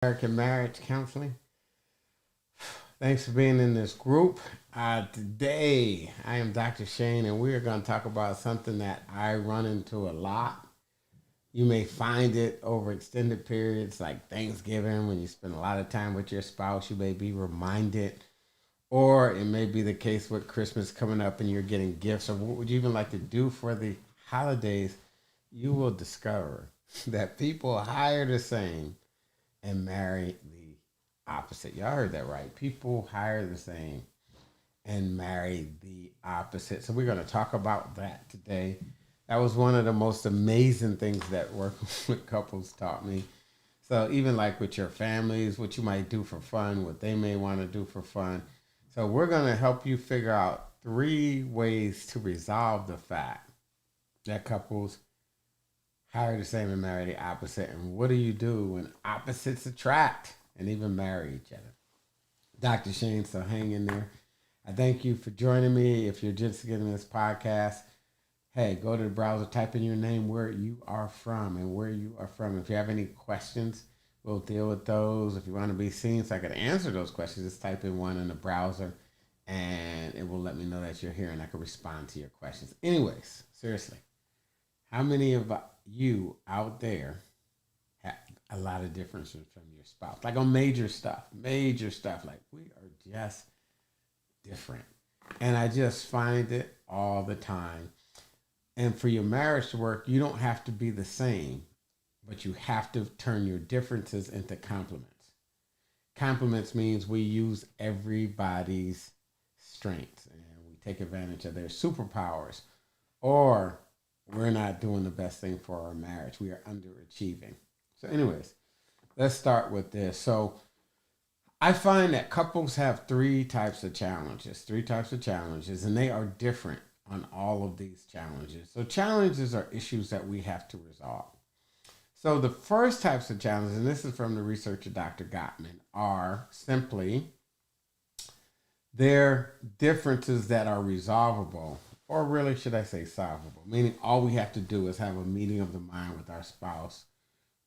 American Marriage Counseling. Thanks for being in this group. Today, I am Dr. Shane, and we are going to talk about something that I run into a lot. You may find it over extended periods like Thanksgiving when you spend a lot of time with your spouse. You may be reminded, or it may be the case with Christmas coming up and you're getting gifts, or what would you even like to do for the holidays? You will discover that people hire the same and marry the opposite. Y'all heard that right. People hire the same and marry the opposite. So we're going to talk about that today. That was one of the most amazing things that working with couples taught me. So even like with your families, what you might do for fun, what they may want to do for fun. So we're going to help you figure out 3 ways to resolve the fact that couples hire the same and marry the opposite. And what do you do when opposites attract and even marry each other? Dr. Shane, so hang in there. I thank you for joining me. If you're just getting this podcast, hey, go to the browser, type in your name, where you are from, and where you are from. If you have any questions, we'll deal with those. If you want to be seen so I can answer those questions, just type in one in the browser, and it will let me know that you're here, and I can respond to your questions. Anyways, seriously, how many of you out there have a lot of differences from your spouse? Like on major stuff, like we are just different. And I just find it all the time. And for your marriage to work, you don't have to be the same, but you have to turn your differences into compliments. Compliments means we use everybody's strengths and we take advantage of their superpowers, or we're not doing the best thing for our marriage. We are underachieving. So, anyways, let's start with this. So, I find that couples have three types of challenges, and they are different on all of these challenges. So, challenges are issues that we have to resolve. So, the first types of challenges, and this is from the researcher Dr. Gottman, are simply their differences that are resolvable, or really, should I say, solvable? Meaning, all we have to do is have a meeting of the mind with our spouse.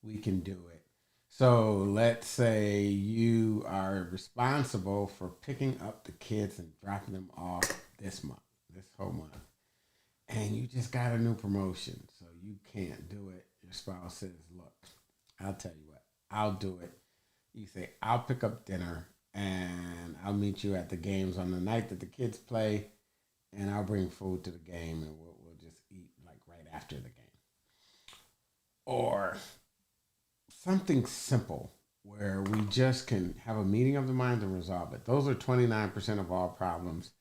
We can do it. So, let's say you are responsible for picking up the kids and dropping them off this month, this whole month, and you just got a new promotion, so you can't do it. Your spouse says, "Look, I'll tell you what, I'll do it." You say, "I'll pick up dinner and I'll meet you at the games on the night that the kids play, and I'll bring food to the game, and we'll just eat like right after the game." Or something simple where we just can have a meeting of the mind and resolve it. Those are 29% of all problems.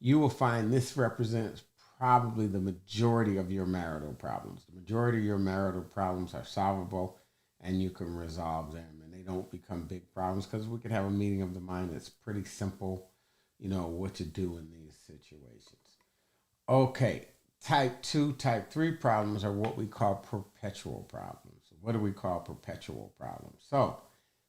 You will find this represents probably the majority of your marital problems. The majority of your marital problems are solvable and you can resolve them, and they don't become big problems because we can have a meeting of the mind that's pretty simple, what to do in these situations. Okay, type 2, type 3 problems are what we call perpetual problems. What do we call perpetual problems? So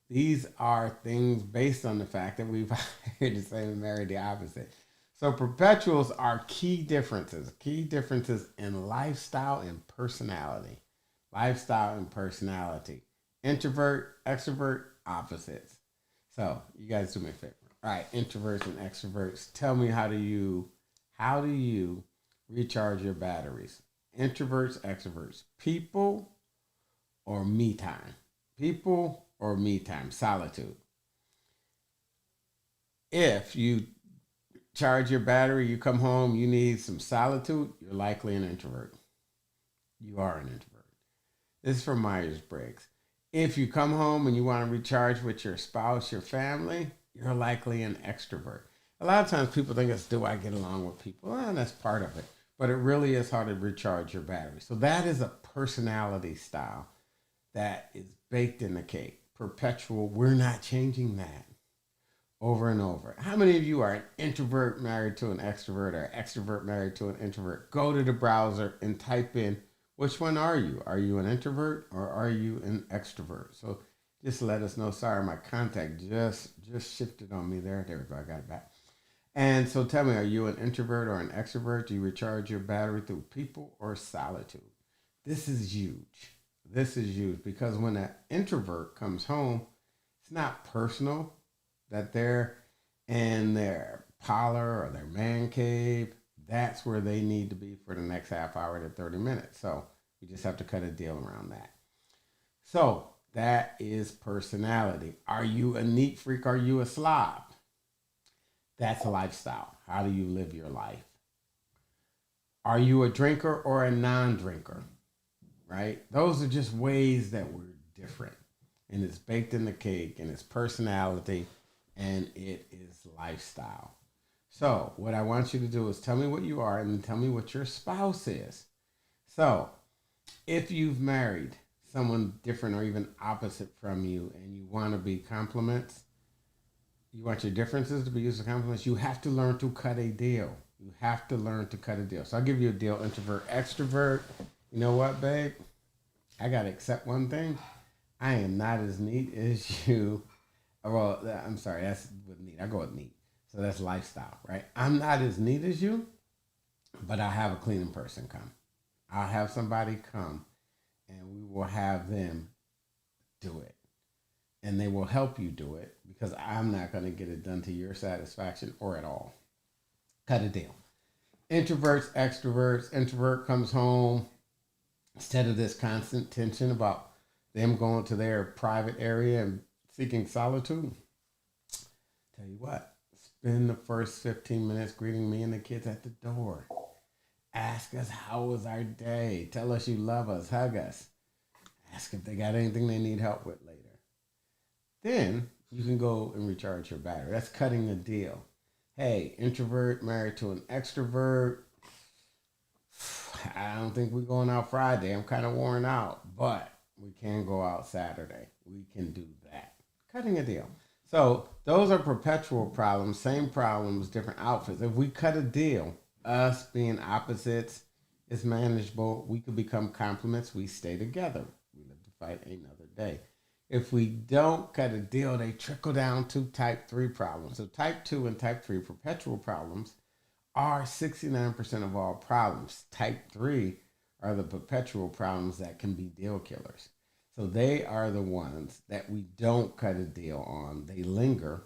these are things based on the fact that we've hired the same and married the opposite. So perpetuals are key differences in lifestyle and personality. Lifestyle and personality. Introvert, extrovert, opposites. So you guys do me a favor. All right, introverts and extroverts. Tell me how do you recharge your batteries? Introverts, extroverts. People or me time? People or me time? Solitude. If you charge your battery, you come home, you need some solitude, you're likely an introvert. You are an introvert. This is from Myers Briggs. If you come home and you want to recharge with your spouse, your family, you're likely an extrovert. A lot of times people think it's, do I get along with people? Well, that's part of it. But it really is hard to recharge your battery. So that is a personality style that is baked in the cake. Perpetual, we're not changing that over and over. How many of you are an introvert married to an extrovert, or extrovert married to an introvert? Go to the browser and type in, which one are you? Are you an introvert or are you an extrovert? So just let us know. Sorry, my contact just shifted on me there. There we go. I got it back. And so tell me, are you an introvert or an extrovert? Do you recharge your battery through people or solitude? This is huge. This is huge because when an introvert comes home, It's not personal that they're in their parlor or their man cave. That's where they need to be for the next half hour to 30 minutes. So we just have to cut a deal around that. So that is personality. Are you a neat freak? Are you a slob? That's a lifestyle. How do you live your life? Are you a drinker or a non drinker? Right? Those are just ways that we're different. And it's baked in the cake and it's personality and it is lifestyle. So, what I want you to do is tell me what you are and then tell me what your spouse is. So, if you've married someone different or even opposite from you and you want to be compliments, you want your differences to be used as compliments, you have to learn to cut a deal. You have to learn to cut a deal. So I'll give you a deal, introvert, extrovert. You know what, babe? I got to accept one thing. I am not as neat as you. Well, I'm sorry, that's with neat. I go with neat. So that's lifestyle, right? I'm not as neat as you, but I'll have a cleaning person come. I'll have somebody come and we will have them do it. And they will help you do it because I'm not going to get it done to your satisfaction or at all. Cut a deal. Introverts, extroverts. Introvert comes home instead of this constant tension about them going to their private area and seeking solitude. Tell you what, spend the first 15 minutes greeting me and the kids at the door. Ask us how was our day. Tell us you love us. Hug us. Ask if they got anything they need help with later. Then you can go and recharge your battery. That's cutting a deal. Hey, introvert married to an extrovert. I don't think we're going out Friday. I'm kind of worn out, but we can go out Saturday. We can do that. Cutting a deal. So those are perpetual problems, same problems, different outfits. If we cut a deal, us being opposites is manageable. We could become complements. We stay together. We live to fight another day. If we don't cut a deal, they trickle down to type 3 problems. So type 2 and type 3 perpetual problems are 69% of all problems. Type 3 are the perpetual problems that can be deal killers. So they are the ones that we don't cut a deal on. They linger.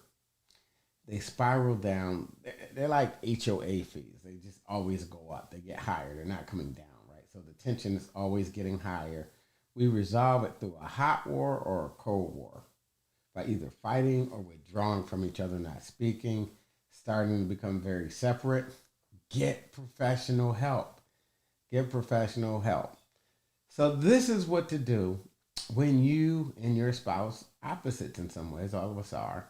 They spiral down. They're like HOA fees. They just always go up. They get higher. They're not coming down, right? So the tension is always getting higher. We resolve it through a hot war or a cold war by either fighting or withdrawing from each other, not speaking, starting to become very separate. Get professional help. Get professional help. So this is what to do when you and your spouse opposites in some ways, all of us are,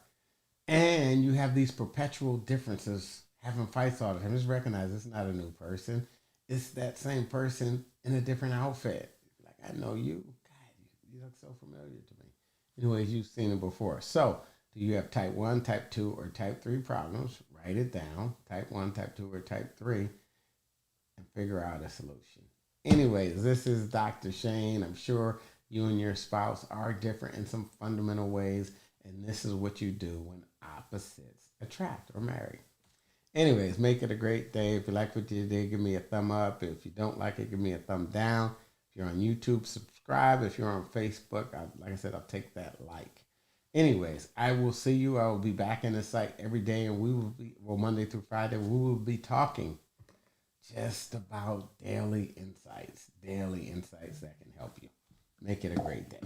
and you have these perpetual differences, having fights all the time. Just recognize it's not a new person. It's that same person in a different outfit. Like, I know you. God, you look so familiar to me. Anyways, you've seen it before. So, do you have type 1, type 2, or type 3 problems? Write it down. Type 1, type 2, or type 3, and figure out a solution. Anyways, this is Dr. Shane. I'm sure you and your spouse are different in some fundamental ways, and this is what you do when opposites attract or marry. Anyways, make it a great day. If you like what you did, give me a thumb up. If you don't like it, give me a thumb down. If you're on YouTube, subscribe. If you're on Facebook, like I said, I'll take that like. Anyways, I will see you. I will be back in the site every day, and we will be, well, Monday through Friday, we will be talking just about daily insights that can help you. Make it a great day.